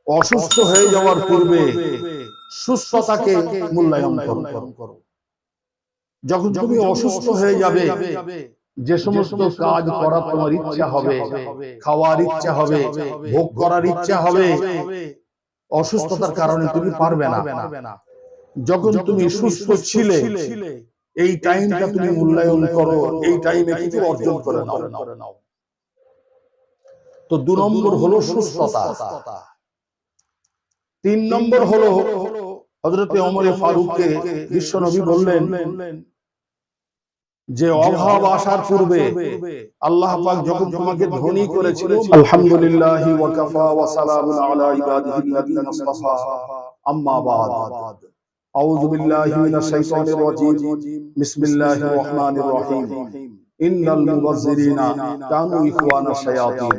অসুস্থ হয়ে যাওয়ার পূর্বে সুস্থতাকে মূল্যায়ন করো। যখন তুমি অসুস্থ হয়ে যাবে, যে সমস্ত কাজ করার তোমার ইচ্ছা হবে, খাওয়ার ইচ্ছা হবে, ভোগ করার ইচ্ছা হবে, অসুস্থতার কারণে তুমি পারবে না। যখন তুমি সুস্থ ছিলে, এই টাইমটা তুমি মূল্যায়ন করো, এই টাইমে কিছু অর্জন করে নাও। তো 2 নম্বর হলো সুস্থতা। 3 নম্বর হলো হযরতে ওমর ফারুককে বিশ্বনবী বললেন যে অভাব আসার পূর্বে আল্লাহ পাক যখন তোমাকে ধনী করেছিল, আলহামদুলিল্লাহি ওয়া কাফা ওয়া সালামুন আলা ইবাদিহিল্লাযিনা ইসতাফা, আম্মা বাদ। আউযু বিল্লাহি মিনাশ শাইতানির রাজীম, বিসমিল্লাহির রহমানির রহিম। ইন্নাল মুবাযযিরিনা কানু ইখওয়ানাশ শায়াতিন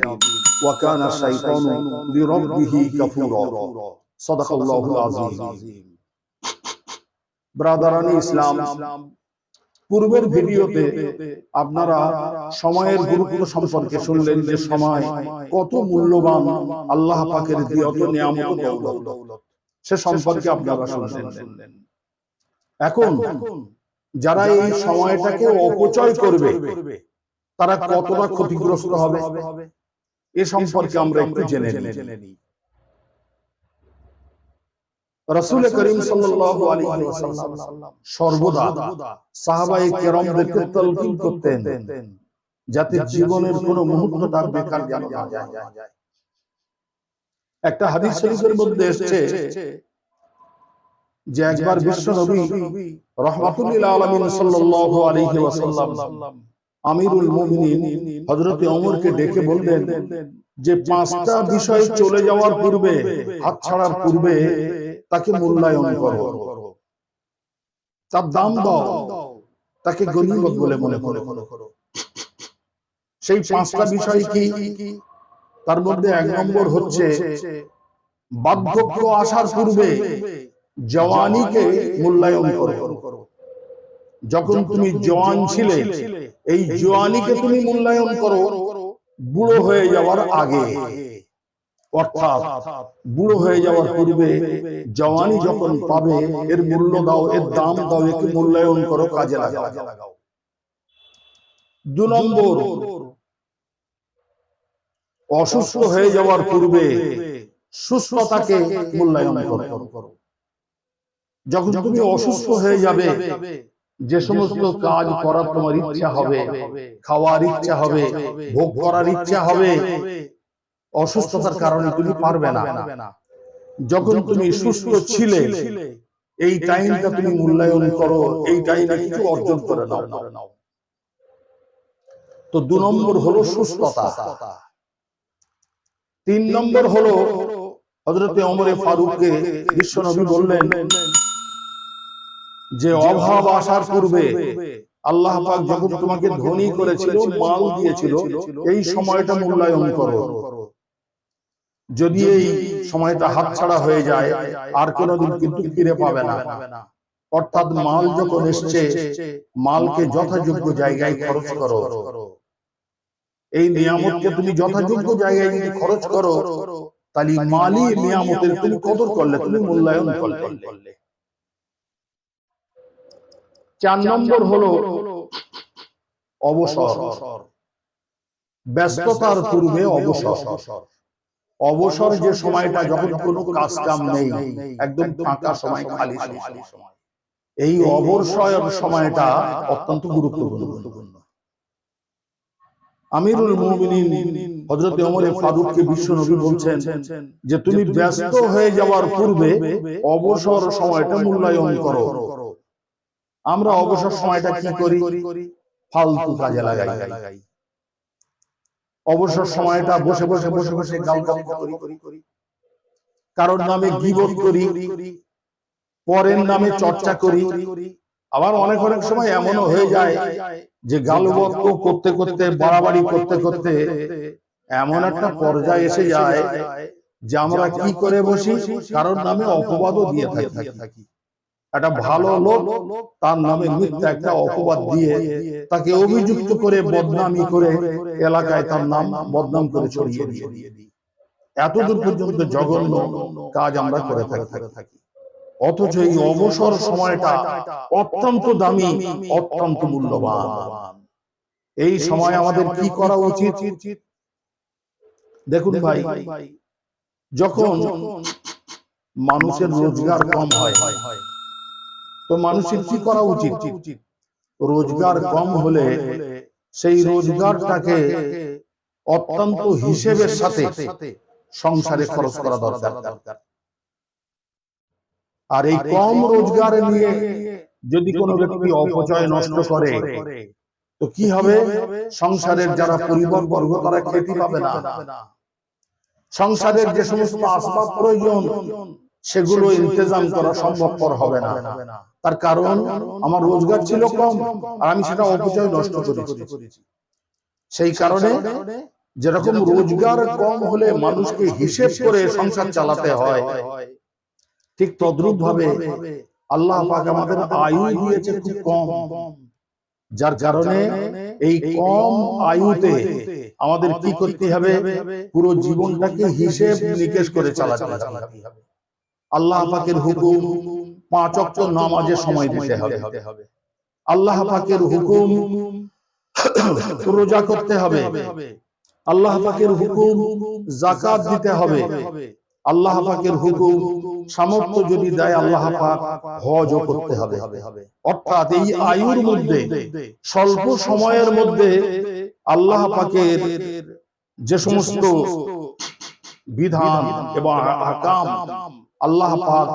ওয়া কানা শাইতানু লিরাব্বিহি কাফুরা। সাদাকাল্লাহুল আযীম। ব্রাদারানি ইসলাম, পূর্বের ভিডিওতে আপনারা সময়ের গুরুত্ব সম্পর্কে শুনলেন যে সময় কত মূল্যবান, আল্লাহ পাকের দিয়ত নিয়ামত দৌলত, সে সম্পর্কে আপনারা শুনলেন। এখন যারা এই সময়টাকে অপচয় করবে তারা কতটা ক্ষতিগ্রস্ত হবে এ সম্পর্কে আমরা একটু জেনে নিই। রাসূল করিম সাল্লাল্লাহু আলাইহি ওয়াসাল্লাম সর্বদা সাহাবায়ে কেরামদেরকে তালকিন করতেন যাতে জীবনের কোনো মুহূর্ত তার বেকার যেন না যায়। একটা হাদিস শরীফের মধ্যে এসেছে যে একবার বিশ্বনবী রাহমাতুল লিল আলামিন সাল্লাল্লাহু আলাইহি ওয়াসাল্লাম আমিরুল মুমিনিন হযরতে ওমরকে ডেকে বললেন যে 5টা বিষয় চলে যাওয়ার পূর্বে, হাত ছাড়ার পূর্বে তাকে মূল্যায়ন করো, তার দাম দাও, তাকে গনিমত বলে মনে করো। সেই 5টা বিষয় কি? তার মধ্যে 1 নম্বর হচ্ছে বার্ধক্য আসার পূর্বে জওয়ানিকে মূল্যায়ন করো। যখন তুমি জওয়ান ছিলে, এই জওয়ানিকে তুমি মূল্যায়ন করো বুড়ো হয়ে যাওয়ার আগে, অর্থাৎ বুড়ো হয়ে যাওয়ার পূর্বে জওয়ানি যখন পাবে এর মূল্য দাও, এর দাম দাও, একে মূল্যায়ন করো, কাজে লাগাও। 2 নম্বর, অসুস্থ হয়ে যাওয়ার পূর্বে সুস্থতাকে মূল্যায়ন করো। যখন তুমি অসুস্থ হয়ে যাবে, যে সমস্ত কাজ করার তোমার ইচ্ছা হবে, খাওয়ার ইচ্ছা হবে, ভোগ করার ইচ্ছা হবে, অসুস্থতার কারণে তুমি পারবে না। যখন তুমি সুস্থ ছিলে, এই টাইমটা তুমি মূল্যায়ন করো, এই টাইমে কিছু অর্জন করে নাও। তো 2 নম্বর হলো সুস্থতা। 3 নম্বর হলো হযরতে ওমর ফারুককে বিশ্বনবী বললেন যে অভাব আসার পূর্বে আল্লাহ পাক যখন তোমাকে ধনী করেছিল, মাল দিয়েছিল, এই সময়টা মূল্যায়ন করো। যদি এই সময়টা হাতছাড়া হয়ে যায় আর কোনোদিন কিন্তু ফিরে পাবে না। অর্থাৎ মাল যখন এসছে, মালকে যথাযোগ্য জায়গায় খরচ করো। এই নিয়ামতকে তুমি যথাযোগ্য জায়গায় যদি খরচ করো, তাহলে মালি নিয়ামতের তুমি কদর করলে, তুমি মূল্যায়ন করলে। 4 নম্বর হলো অবসর। ব্যস্ততার পূর্বে অবসর। অবসর যে সময়টা যখন কোনো কাজ কাম নেই, একদম ফাঁকা সময়, খালি সময়, এই অবসর সময়টা অত্যন্ত গুরুত্বপূর্ণ। আমিরুল মুমিনিন হযরত ওমর ফারুককে বিশ্বনবী বলছেন যে তুমি ব্যস্ত হয়ে যাওয়ার পূর্বে অবসর সময়টা মূল্যায়ন করো। আমরা অবসর সময়টা কি করি? ফালতু কাজে লাগাই। অবসর সময়টা বসে বসে গালগপ্প করি, কারোর নামে গীবত করি, পরের নামে চর্চা করি। আবার অনেক সময় এমনও হয়ে যায় যে গালগপ্প করতে করতে, বাড়াবাড়ি করতে করতে এমন একটা পর্যায়ে এসে যায় যে আমরা কি করে বসি, কারোর নামে অপবাদও দিয়ে থাকি। একটা ভালো লোক, তার নামে মিথ্যা একটা অপবাদ দিয়ে তাকে অভিযুক্ত করে, বদনামি করে, এলাকায় তার নাম বদনাম করে ছড়িয়ে দিই। এতদূর পর্যন্ত জঘন্য কাজ আমরা করে থাকি। অথচ এই অবসর সময়টা অত্যন্ত দামি, অত্যন্ত মূল্যবান। এই সময় আমাদের কি করা উচিত? দেখুন ভাই, যখন মানুষের রোজগার কম হয়, তো মানুষের কি করা উচিত? রোজগার কম হলে সেই রোজগারটাকে অত্যন্ত হিসেবের সাথে সংসারে খরচ করা দরকার। আর এই কম রোজগার নিয়ে যদি কোনো ব্যক্তি অপচয় নষ্ট করে, তো কি হবে? সংসারের যারা পরিবার বর্গ তারা খেতে পাবে না। সংসারের যে সমস্ত আসবাব প্রয়োজন সেগুলো ইন্তজাম করা সম্ভবপর হবে না। তার কারণ আমার রোজগার ছিল কম আর আমি সেটা অপচয় নষ্ট করেছি। সেই কারণে যেরকম রোজগার কম হলে মানুষকে হিসেব করে সংসার চালাতে হয়, ঠিক তদ্রূপ ভাবে আল্লাহ পাক আমাদের আয়ু দিয়েছে খুব কম, যার কারণে এই কম আয়ুতে আমাদের কি করতে হবে? পুরো জীবনটাকে হিসেব নিকেশ করে চালাতে হবে। আল্লাহ পাকের হুকুম 5 ওয়াক্ত নামাজে সময় দিতে হবে। আল্লাহ পাকের হুকুম রোজা করতে হবে। আল্লাহ পাকের হুকুম যাকাত দিতে হবে। আল্লাহ পাকের হুকুম সামর্থ্য যদি দেয় আল্লাহ পাক হজও করতে হবে। অর্থাৎ এই আয়ুর মধ্যে স্বল্প সময়ের মধ্যে আল্লাহ পাকের যে সমস্ত বিধান এবং আহকাম আল্লাহ পাক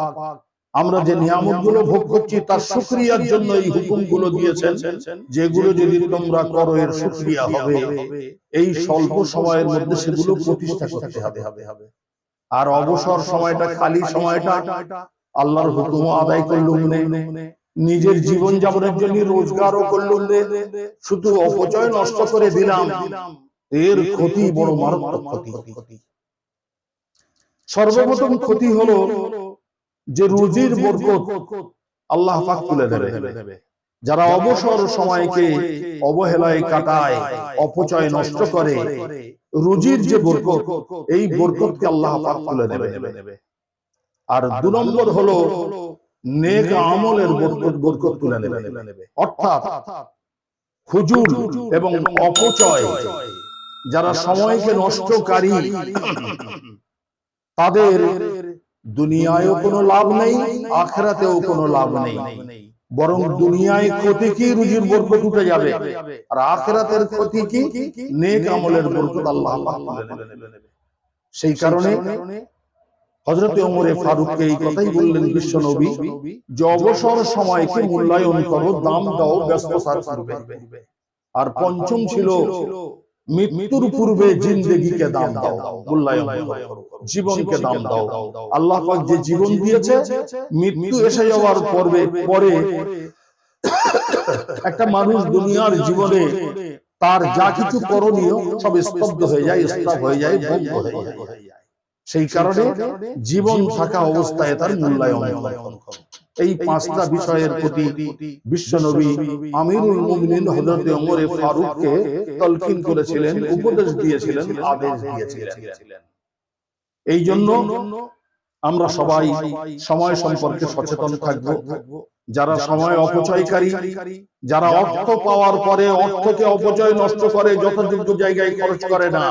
আমরা যে নিয়ামতগুলো ভোগ করছি তার শুকরিয়ার জন্য এই হুকুমগুলো দিয়েছেন, যেগুলো যদি তোমরা করো এর শুকরিয়া হবে। এই স্বল্প সময়ের মধ্যে সেগুলো প্রতিষ্ঠা করতে হবে। আর অবসর সময়টা, খালি সময়টা আল্লাহর হুকুম আদায় করলুম নে, নিজের জীবন যাপনের জন্য রোজগারও করলুম নে, শুধু অপচয় নষ্ট করে দিলাম, এর ক্ষতি বড় মারাত্মক ক্ষতি। সর্বপ্রথম ক্ষতি হলো যে রুজির বরকত আল্লাহ পাক তুলে দেবে। যারা অবসর সময়কে অবহেলায় কাটায়, অপচয় নষ্ট করে, রুজির যে বরকত, এই বরকতকে আল্লাহ পাক তুলে দেবে। আর 2 নম্বর হলো নেক আমলের বরকত তুলে নেবে। অর্থাৎ ফুজুল এবং অপচয় যারা সময়কে নষ্টকারী, তাদের দুনিয়ায়ও কোনো লাভ নেই, আখিরাতেও কোনো লাভ নেই। বরং দুনিয়ায় ক্ষতি কি? রুজির বরকত উঠে যাবে। আর আখিরাতের ক্ষতি কি? নেক আমলের বরকত আল্লাহ পাক তুলে নেবে। সেই কারণে হযরত ওমর ফারুককে এই কথাই বললেন বিশ্ব নবী, যে অবসর সময়কে মূল্যায়ন করো, দাম দাও ব্যস্ততার পূর্বে। আর পঞ্চম ছিল মৃত্যুর পূর্বে জিন্দেগিকে দাম দাও, মূল্যায়ন করো, জীবনকে দাম দাও। আল্লাহ পাক যে জীবন দিয়েছে, মৃত্যু এসে যাওয়ার পরে একটা মানুষ দুনিয়ার জীবনে তার যা কিছু করণীয় সব স্তব্ধ হয়ে যায়, স্তব হয়ে যায়, বন্ধ হয়ে যায়। সেই কারণে জীবন থাকা অবস্থায় তার মূল্যায়ন করো। এই 5টা বিষয়ের প্রতি বিশ্বনবী আমিরুল মুমিনিন হযরত ওমর ফারুককে তালকিন করেছিলেন, উপদেশ দিয়েছিলেন, আদেশ দিয়েছিলেন। এই জন্য আমরা সবাই সময় সম্পর্কে সচেতন থাকব। যারা সময় অপচয়কারী, যারা অর্থ পাওয়ার পরে অর্থকে অপচয় নষ্ট করে, যথাযোগ্য জায়গায় খরচ করে না,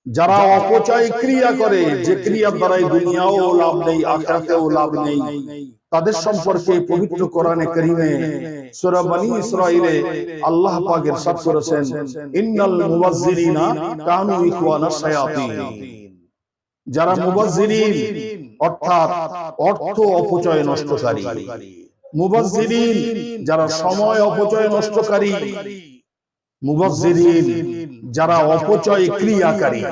যারা অপচয় ক্রিয়া করে, যে ক্রিয়ার দ্বারাই দুনিয়াও লাভ নেই, আখিরাতেও লাভ নেই, তাদের সম্পর্কে পবিত্র কোরআনে কারীমে সূরা বনী ইসরাঈলে আল্লাহ পাক ইরশাদ করেছেন, ইন্নাল মুবাজ্জিরিনা কানু ইখওয়ানাশ শায়াতিন। যারা মুবাজ্জিরিন অর্থাৎ অর্থ অপচয় নষ্টকারী, মুবাজ্জিরিন যারা সময় অপচয় নষ্টকারী, মুবাজ্জিরিন যারা অপচয় ক্রিয়াকারী,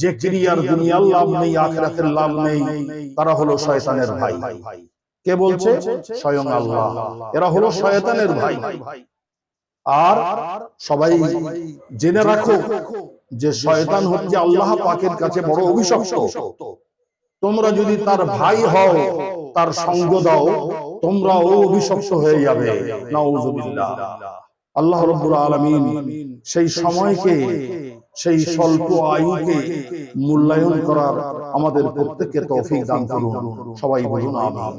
যে ক্রিয়ার দুনিয়ার লাভ নেই, আখিরাতের লাভ নেই, তারা হলো শয়তানের ভাই। কে বলছে? স্বয়ং আল্লাহ। এরা হলো শয়তানের ভাই। আর সবাই জেনে রাখো যে শয়তান হচ্ছে আল্লাহ পাকের কাছে বড় অভিশপ্ত। তোমরা যদি তার ভাই হও, তার সঙ্গ দাও, তোমরাও অভিশপ্ত হয়ে যাবে। নাউযুবিল্লাহ। আল্লাহ রাব্বুল আলামিন সেই সময়কে সেই স্বল্প আয়ুকে মূল্যায়ন করার আমাদের প্রত্যেককে তৌফিক দান করুন। সবাই বলুন আমিন।